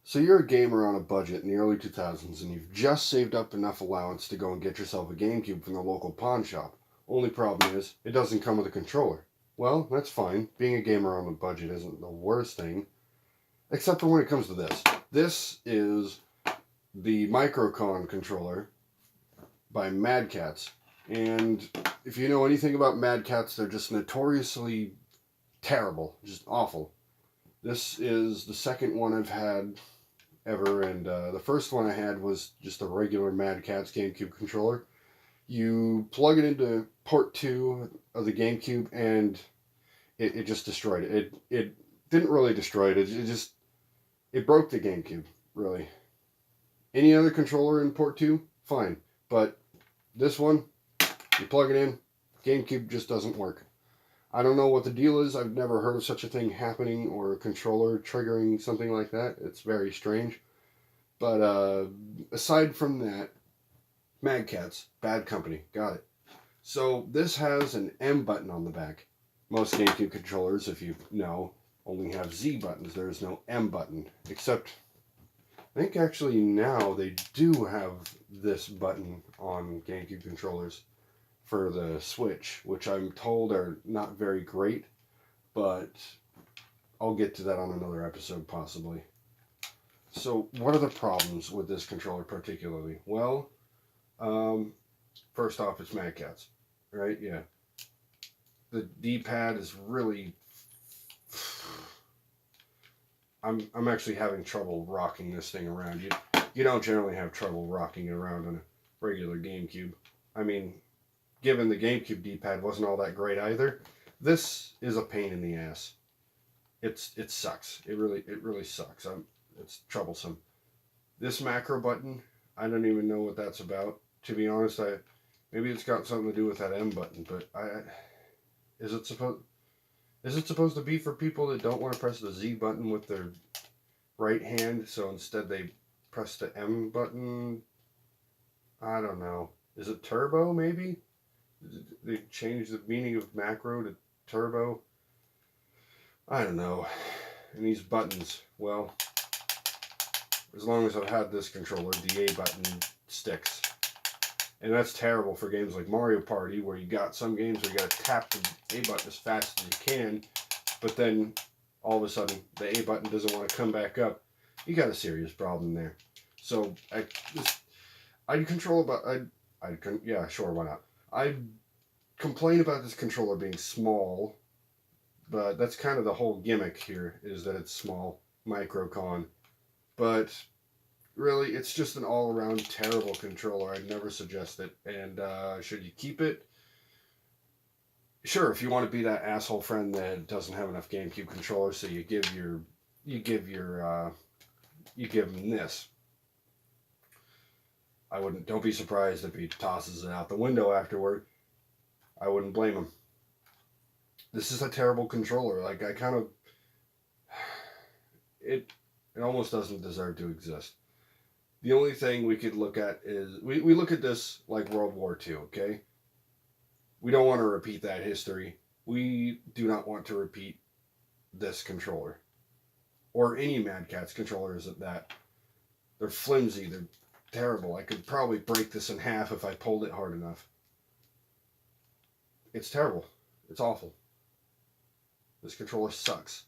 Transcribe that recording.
So you're a gamer on a budget in the early 2000s and you've just saved up enough allowance to go and get yourself a Gamecube from the local pawn shop. Only problem is, it doesn't come with a controller. Well, that's fine. Being a gamer on a budget isn't the worst thing. Except for when it comes to this. This is the Microcon controller by Madcatz. And if you know anything about Madcatz, they're just notoriously terrible. Just awful. This is the second one I've had ever, and the first one I had was just a regular Madcatz GameCube controller. You plug it into port 2 of the GameCube and it just destroyed it. It didn't really destroy it, it broke the GameCube, really. Any other controller in port 2, fine. But this one, you plug it in, GameCube just doesn't work. I don't know what the deal is. I've never heard of such a thing happening or a controller triggering something like that. It's very strange. But aside from that, Madcatz, bad company. Got it. So this has an M button on the back. Most GameCube controllers, if you know, only have Z buttons. There is no M button. Except, I think actually now they do have this button on GameCube controllers for the Switch, which I'm told are not very great, but I'll get to that on another episode possibly. So what are the problems with this controller particularly? Well, first off, it's Madcatz, right? Yeah. The D-pad is really... I'm actually having trouble rocking this thing around. You don't generally have trouble rocking it around on a regular GameCube. I mean, given the GameCube D-pad wasn't all that great either, this is a pain in the ass. It sucks. It really sucks. It's troublesome. This macro button, I don't even know what that's about. To be honest, maybe it's got something to do with that M button, but is it supposed to be for people that don't want to press the Z button with their right hand, so instead they press the M button? I don't know. Is it turbo, maybe? They changed the meaning of macro to turbo? I don't know. And these buttons, well, as long as I've had this controller, the A button sticks. And that's terrible for games like Mario Party, where you got some games where you gotta tap the A button as fast as you can, but then all of a sudden the A button doesn't want to come back up. You got a serious problem there. So yeah, sure, why not? I complain about this controller being small, but that's kind of the whole gimmick here, is that it's small, Microcon. But really, it's just an all-around terrible controller. I'd never suggest it. And should you keep it? Sure, if you want to be that asshole friend that doesn't have enough GameCube controllers, so you give him this. Don't be surprised if he tosses it out the window afterward. I wouldn't blame him. This is a terrible controller. Like, it almost doesn't deserve to exist. The only thing we could look at is, we look at this like World War II, okay? We don't want to repeat that history. We do not want to repeat this controller. Or any Madcatz controllers at that. They're flimsy, they're terrible. I could probably break this in half if I pulled it hard enough. It's terrible. It's awful. This controller sucks.